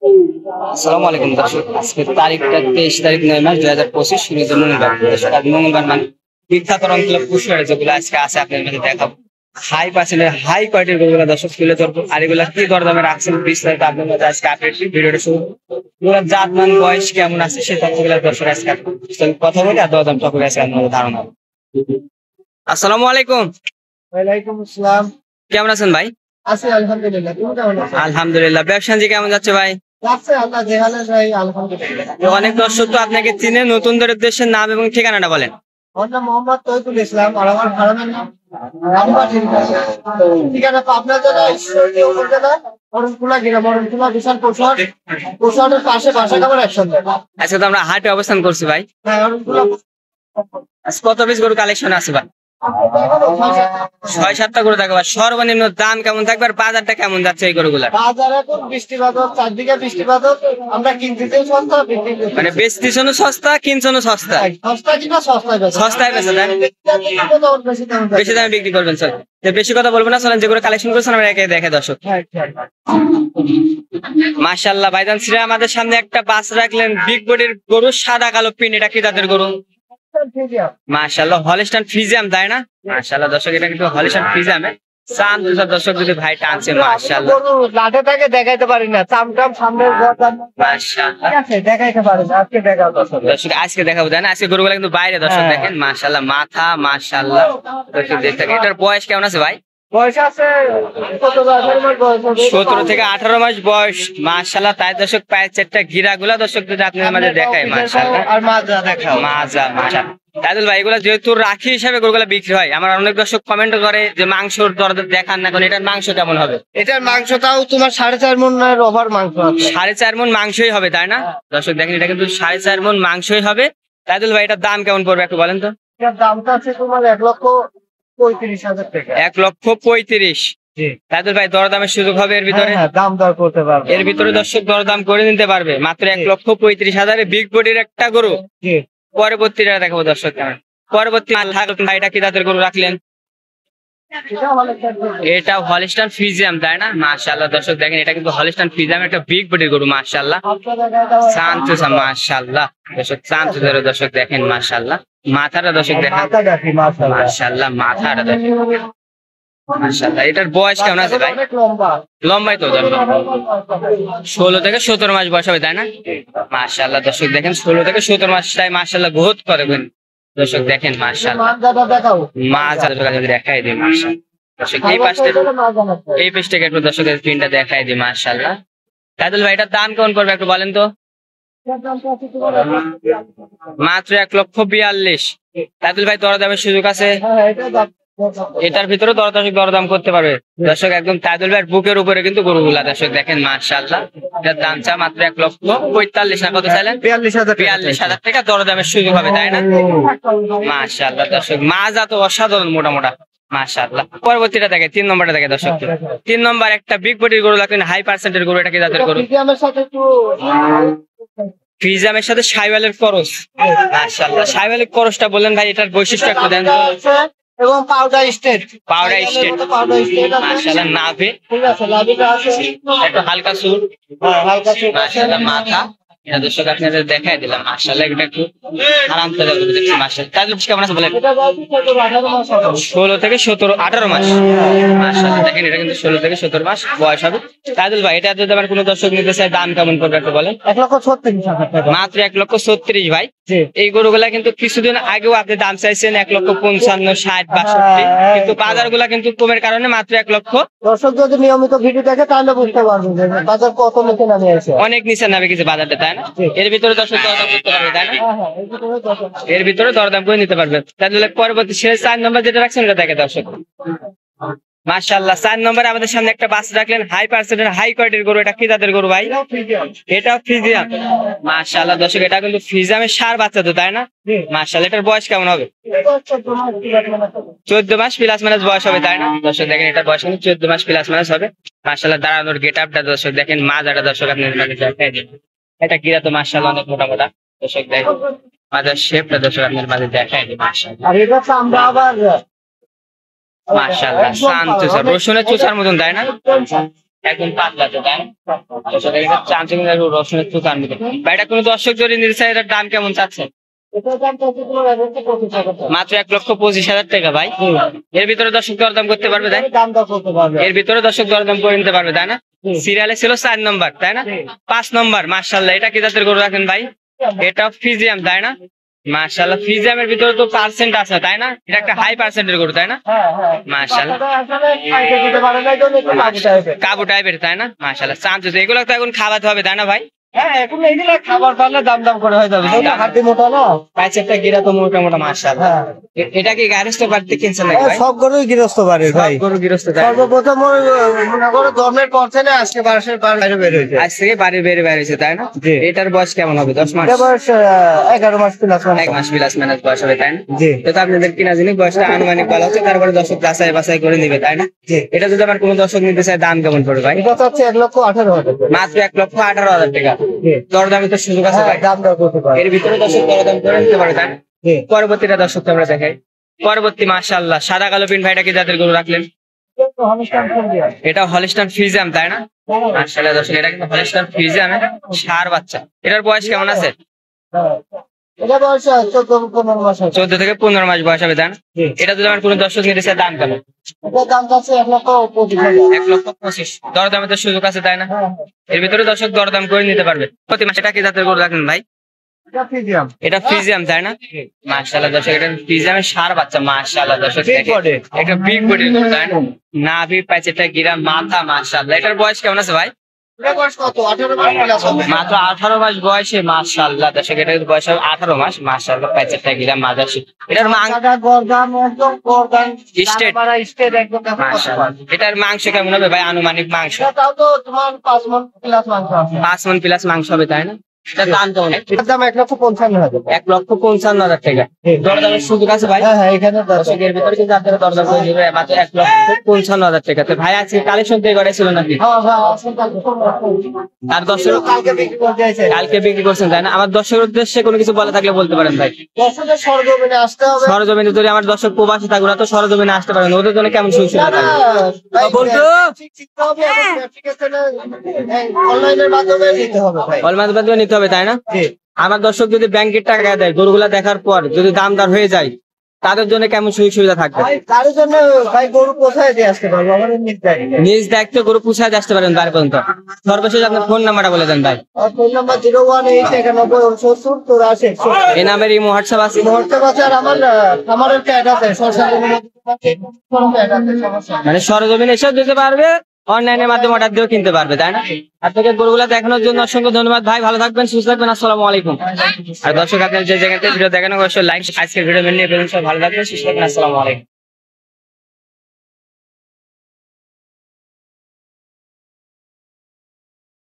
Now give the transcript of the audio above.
আসসালামু আলাইকুম দর্শক, আজকে তারিখটা 23 তারিখ 9 মাস 2025 শুরুতে মঙ্গলবার। দর্শক আজ মঙ্গলবার মানে বিখ্যাত রংগুলো পুষ্করে যেগুলো আজকে আছে আপনাদের মাঝে দেখাবো। হাই পার্সেন্টের হাই কোয়ালিটির গরুগুলো দর্শক তুলে ধরবো, আর এগুলা কি দরদামে রাখছেন বিস্তারিত আপনাদের মাঝে আজকে আপডেট ভিডিওটা শুরু। এগুলোর জাতমান বয়স কেমন আছে সে তথ্যগুলো দর্শক আজকে কথা বলি আর দরদাম টপিক আছে আপনাদের ধারণা। আসসালামু আলাইকুম। ওয়ালাইকুম আসসালাম। কেমন আছেন ভাই? আছি আলহামদুলিল্লাহ। তুমি কেমন আছো? আলহামদুলিল্লাহ। ব্যবসা জি কেমন যাচ্ছে ভাই? যাচ্ছে আল্লাহ যেহালে ভাই আলহামদুলিল্লাহ। অনেক দর্শক তো আপনাকে চিনে, নতুনদের উদ্দেশ্যে নাম এবং ঠিকানাটা বলেন। আমার নাম মোহাম্মদ তৌহিদুল ইসলাম আর আমার ফার্মের নাম রামবাটি। ঠিকানা পাবনা জেলা ঈশ্বরদী উপজেলা অরণকুলা গ্রাম, অরণকুলা বিশাল পশুহাটের পাশে বাসা খাবার একসঙ্গে। আজকে তো আমরা হাটে অবস্থান করছি ভাই। হ্যাঁ, অরণকুলা। আজকে কত পিস গরু কালেকশন আছে ভাই? 6-7টা গরু থাকবে। সর্বনিম্ন দাম কেমন থাকবে আর বাজারটা কেমন যাচ্ছে এই গরুগুলা? বাজার এখন বৃষ্টিপাত, চারদিকে বৃষ্টিপাত। আমরা কিনতেও সস্তা, মানে বেচতেছনও সস্তা, কিনছনও সস্তা। সস্তা কিনা সস্তায় বেচা। সস্তায় বেচা দেন, বেশি দামে বিক্রি করবেন স্যার। বেশি কথা বলবো না, চলেন যেগুলো কালেকশন করছেন আমরা একে দেখে দর্শক। মাশাআল্লাহ ভাইজান শ্রী আমাদের সামনে একটা বাস রাখলেন, বিগ বডির গরু, সাদা কালো পিন। এটা কি জাতের গরু? মাশাআল্লাহ হলিস্টাইন ফ্রিজিয়াম, তাই না? মাশাআল্লাহ দর্শক, এটা কিন্তু হলিস্টাইন ফ্রিজিয়াম। দর্শক যদি ভাই টানছে মাশাআল্লাহ। লাঠে থাকে দেখাইতে পারি না, চামটাম সামনের মাশাআল্লাহ দেখাইতে পারি না। আজকে দেখাও দর্শক, আজকে দেখাবো তাই না? আজকে গরুগুলা কিন্তু বাইরে দর্শক দেখেন মাশাআল্লাহ, মাথা মাশাআল্লাহ। দর্শক দেখতে এটার বয়স কেমন আছে ভাই? বয়স আছে 17 থেকে 18 মাস বয়স। মাশাআল্লাহ তাই দর্শক পায়ের চারটা গিরা গুলা দর্শক যদি আপনাদের মাঝে দেখায় মাশাআল্লাহ। আর মাজা দেখাও। মাজা মাশাআল্লাহ। তাইদুল ভাই এগুলা যেহেতু রাখি হিসাবে গরুগুলা বিক্রি হয়, আমার অনেক দর্শক কমেন্ট করে যে মাংসর দর দেখান না, কারণ এটার মাংস কেমন হবে? এটার মাংসটাও তোমার 4.5 মনের ওভার মাংস আছে। 4.5 মন মাংসই হবে, তাই না? দর্শক দেখেন এটা কিন্তু 4.5 মন মাংসই হবে। তাইদুল ভাই এটার দাম কেমন পড়বে একটু বলেন তো? এটার দামটা আছে তোমার 1,35,000 টাকা। 1,35,000। তাইদুল ভাই দরদামের সুযোগ হবে এর ভিতরে? হ্যাঁ, দাম দর করতে পারবে। এর ভিতরে দর্শক দরদাম করে নিতে পারবে মাত্র 1,35,000 বিগ বডির একটা গরু। পরবর্তীটা দেখাবো দর্শক। পরবর্তী এটা কি জাতের গরু রাখলেন? এটা হলিস্টাইন ফ্রিজিয়াম, তাই না? মাশাআল্লাহ দর্শক দেখেন এটা কিন্তু হলিস্টাইন ফ্রিজিয়াম, একটা বিগ বডির গরু মাশাআল্লাহ। শান্তসা মাশাআল্লাহ দর্শক, শান্তসের দর্শক দেখেন মাশাআল্লাহ। মাথাটা দর্শক দেখেন মাশাআল্লাহ, মাথাটা দেখেন মাশাআল্লাহ। এটার বয়স কেমন আছে ভাই? লম্বাই তো দর্শক 16 থেকে 17 মাস বয়স হবে, তাই না? মাশাআল্লাহ দর্শক দেখেন 16 থেকে 17 মাস তাই মাশাআল্লাহ বহুত করবেন দর্শক দেখেন মাশাআল্লাহ। মাজা যদি দেখাই দিই মাশাআল্লাহ দর্শক, এই পেজটাকে একটু দর্শকের প্রিন্টটা দেখাই দিই মাশাআল্লাহ। তাইদুল ভাই এটার দাম কেমন পড়বে একটু বলেন তো? মাত্র 1,42,000। তাইদুল ভাই দরদামের সুযোগ আছে? এটার ভিতরে দরদাম করতে পারবে দর্শক একদম তাইদুল ভাইয়ের বুকের উপরে কিন্তু গরুগুলা দর্শক দেখেন মাশাআল্লাহ। এটার দাম চা মাত্র 1,45,000 না কত চাইলেন? 42,000 টাকা দরদামের সুযোগ হবে, তাই না? মাশাআল্লাহ দর্শক মাজা তো অসাধারণ মোটা মোটা মাশাআল্লাহ। পরবর্তীটা দেখে 3 নম্বরটা দেখে দর্শক। 3 নম্বর একটা বিগ বডির গরু লাগলেন, হাই পার্সেন্টের গরু। এটা কি জাতের গরু? ফ্রিজিয়ামের সাথে শাইওয়ালের করস। মাশাআল্লাহ শাইওয়ালের করসটা বললেন ভাই, এটার বৈশিষ্ট্য একটু দেন এবং পাউডার স্টেট মাশাআল্লাহ। নাভি ঠিক আছে, লাভিটা আছে একটু হালকা সুর, হালকা সুর মাশাআল্লাহ। মাথা এটা দর্শক আপনাদের দেখাই দিলাম মাশাআল্লাহ। এটা একটু আরাম করে দেখছি মাশাআল্লাহ। তাহলে কেমন আছে বলেন? এটা বয়স 18 মাস হবে। 16 থেকে 18 মাস মাশাআল্লাহ দেখেন এটা কিন্তু 16 থেকে 17 মাস বয়স হবে। তাইদুল ভাই এটা যদি আমার কোনো দর্শক নিতে চায় দাম কেমন পড়বে একটু বলেন? 1,36,000 টাকা। মাত্র 1,36,000 ভাই। এই গরুগুলা কিন্তু কিছুদিন আগেও আপনি দাম চাইছেন 1,55,000, 60, 62, কিন্তু বাজারগুলা কিন্তু কমের কারণে মাত্র 1,00,000। দর্শক যদি নিয়মিত ভিডিও দেখে তাহলে বুঝতে পারবেন যে বাজার কত নিচে নামে আছে। অনেক নিচে নামে গেছে বাজারটা, তাই না? এর ভিতরে দর্শক দরদাম করতে পারবে, তাই না? এর ভিতরে দরদাম করে নিতে পারবে। তাহলে পরবর্তী 4 নম্বর যেটা রাখছেন ওটা দেখে দর্শক মাশাআল্লাহ। 4 নম্বরে আমাদের সামনে একটা বাস রাখলেন, হাই পার্সেন্টের হাই কোয়ালিটির গরু। এটা কি জাতের গরু ভাই? এটা ফ্রিজিয়াম মাশাআল্লাহ দর্শক, এটা কিন্তু ফ্রিজিয়ামের সার বাচ্চা তো, তাই না? মাশাআল্লাহ এটার বয়স কেমন হবে? 14 মাস প্লাস মাইনাস বয়স হবে, তাই না? দর্শক দেখেন এটার বয়স কিন্তু 14 মাস প্লাস মাইনাস হবে মাশাআল্লাহ। দাঁড়ানোর গেটআপটা দর্শক দেখেন, মাজাটা দর্শক আপনাদের মাঝে দেখাই দিন। এটা গিরা তো মাশাআল্লাহ অনেক মোটা মোটা দর্শক দেখেন, মাজার শেপটা দর্শক আপনাদের মাঝে দেখাই দিন মাশাআল্লাহ। আর এটা চামড়া আবার মাশাআল্লাহ শান্ত রসুনের চুষার মতন, তাই না? একদম পাতলা তো তাই না? দর্শক এটা চামচে কিন্তু একটু রসুনের দোকান দিবে ভাই, এটা কোনো দর্শক যদি নিতে চায় এটার দাম কেমন চাচ্ছে? এটার দাম চাচ্ছি তোমার 1,25,000 টাকা। মাত্র 1,25,000 টাকা ভাই। এর ভিতরে দর্শক দরদাম করতে পারবে তাই? দাম দর করতে পারবে। এর ভিতরে দর্শক দরদাম করে নিতে পারবে তাই না? সিরিয়ালে ছিল 4 নম্বর তাই না? 5 নম্বর মাশাআল্লাহ। এটা কি জাতের গরু রাখেন ভাই? এটা ফিজিয়াম তাই না? মাশাআল্লাহ, ফিজিয়ামের ভিতরে তো পার্সেন্ট আছে তাই না? এটা একটা হাই পার্সেন্টের গরু তাই না? হ্যাঁ হ্যাঁ মাশাআল্লাহ, আসলে খাইতে দিতে পারে না, এই জন্য একটু কাবু টাইপের। কাবু টাইপের তাই না? মাশাআল্লাহ, চামচ এগুলো তো এখন খাওয়াতে হবে তাই না ভাই? হ্যাঁ এখন এইগুলা খাবার পারলে দাম দাম করে হয়ে যাবে, যেহেতু হাড্ডি মোটা না। পাঁচ একটা গিরা তো মোটা মোটা মাশাআল্লাহ। হ্যাঁ এটা কি গার্হস্থ্য বাড়িতে কিনছেন নাকি ভাই? সব গরুই গৃহস্থ বাড়ির ভাই। গরু গৃহস্থ তাই না? সর্বপ্রথম ওই মনে করো জন্মের পর থেকে আজকে বারোশের বাইরে বের হয়েছে। আজ থেকে বাড়ির বেড়ে বেড়েছে তাই না? জি। এটার বয়স কেমন হবে? 10 মাস? এটা বয়স 11 মাস প্লাস। 1 মাস প্লাস মাইনাস বয়স হবে তাই না? জি তো আপনাদের কিনা জিনিস বয়সটা আনুমানিক বলা হচ্ছে, তারপরে দর্শক যাচাই বাছাই করে নিবে তাই না? জি। এটা যদি আমার কোনো দর্শক নিতে চায় দাম কেমন পড়বে ভাই? এটা হচ্ছে 1,18,000 টাকা। মাত্র 1,18,000 টাকা। জি। দরদামে তো সুযোগ আছে হ্যাঁ ভাই। দাম দর করতে পারে। এর ভিতরে দর্শক দরদাম করে নিতে পারে তাই না? জি। পরবর্তীটা দর্শক আমরা দেখাই। পরবর্তী মাশাআল্লাহ সাদা কালো পিন ভাইটা কি জাতের গরু রাখলেন? এটা হলস্টাইন ফ্রিজিয়ান। এটা হলিস্টান ফ্রিজিয়াম তাই না? মাশাআল্লাহ দর্শক, এটা কিন্তু হলিস্টান ফ্রিজিয়ামের ষাঁড় বাচ্চা। এটার বয়স কেমন আছে? হ্যাঁ। এটা বয়স 14-15 মাস হবে। 14 থেকে 15 মাস বয়স হবে তাই না? জি। এটা যদি আমার কোনো দর্শক নিতে চায় দাম কেমন? এটার দাম চাচ্ছে 1,25,000। 1,25,000। দরদামে তো সুযোগ আছে তাই না? হ্যাঁ এর ভিতরে দর্শক দরদাম করে নিতে পারবে। প্রতি মাসে এটা কি জাতের গরু রাখেন ভাই? এটা ফ্রিজিয়ান। এটা ফ্রিজিয়াম তাই না? মাশাআল্লাহ দর্শক, এটা ফ্রিজিয়ামের ষাঁড় বাচ্চা। মাশাআল্লাহ দর্শক, Big দেখেন। body। এটা বিগ বডির গরু তাই না? নাভি প্যাচেটা গিরা মাথা মাশাআল্লাহ। এটার বয়স কেমন আছে ভাই? এটা বয়স কত? 18 মাস প্লাস হবে। মাত্র 18 মাস বয়সে মাশাআল্লাহ দর্শক, এটা বয়স হবে 18 মাস। মাশাআল্লাহ, প্যাচেটা গিরা মাথা। এটার মাংস দাদা গরদান একদম গরদান Straight। দানা স্টেট একদম দেখো কত মাশাআল্লাহ। পারে। এটার মাংস কেমন হবে ভাই? আনুমানিক মাংস এটাও তো তোমার 5 মণ প্লাস মাংস আছে। 5 মণ প্লাস মাংস হবে তাই না? এটার দাম কেমন? এটার দাম 1,55,000। 1,55,000 টাকা। দরদামের সুযোগ আছে ভাই? হ্যাঁ হ্যাঁ এখানে দর্শক এর ভিতরে কিন্তু আপনারা দরদাম করে দিবে মাত্র 1,55,000 টাকা। তো ভাই আজকে কালেকশন দিয়ে করেছিল নাকি? হ্যাঁ হ্যাঁ আসলে আর দর্শক কালকে বিক্রি করতে আছে। কালকে বিক্রি করছেন তাই না? আমার দর্শকের উদ্দেশ্যে কোনো কিছু বলা থাকলে বলতে পারেন ভাই। দর্শকের সরজমিনে আসতে হবে। সরজমিনে যদি আমার দর্শক প্রবাসী থাকে ওরা তো সরজমিনে আসতে পারেন, ওদের জন্য কেমন সুযোগ না, সুবিধা না, থাকবে? ভাই, বন্ধু। শিখতে হবে এবং application এ অনলাইনের মাধ্যমে নিতে হবে ভাই। অলমাজ বাদ নিতে হবে তাই না? জি। আমার দর্শক যদি ব্যাংকের টাকা দেয়, গরুগুলা দেখার পর যদি দাম দর হয়ে যায়, তাদের জন্য কেমন সুযোগ সুবিধা থাকবে? ভাই তার জন্য ভাই গরু কোথায় দিয়ে আসতে পারবো আমাদের নির্ধারিত। নিজ দায়িত্ব গরু পুষায় আসতে পারেন বাড়ি পর্যন্ত। সর্বশেষ আপনার ফোন নাম্বারটা বলে দেন ভাই। আর ফোন নাম্বার 0189170 এই নাম্বারে ইমো হোয়াটসঅ্যাপ আছে? মুহূর্তে আছে। আর আমার একটা অ্যাড আছে সোশ্যাল মিডিয়া, মানে সরজমিনে এসেও দিতে পারবে, অনলাইনের মাধ্যমে অর্ডার দিয়েও কিনতে পারবে তাই না? আপনাকে গরুগুলা দেখানোর জন্য অসংখ্য ধন্যবাদ ভাই। ভালো থাকবেন, সুস্থ থাকবেন। আসসালামু আলাইকুম। আর দর্শক আপনার যে জায়গাতে ভিডিও দেখানো অবশ্যই লাইক, আজকের ভিডিও মেনে নিয়ে সবাই ভালো থাকবেন, সুস্থ থাকবেন। আসসালামু আলাইকুম।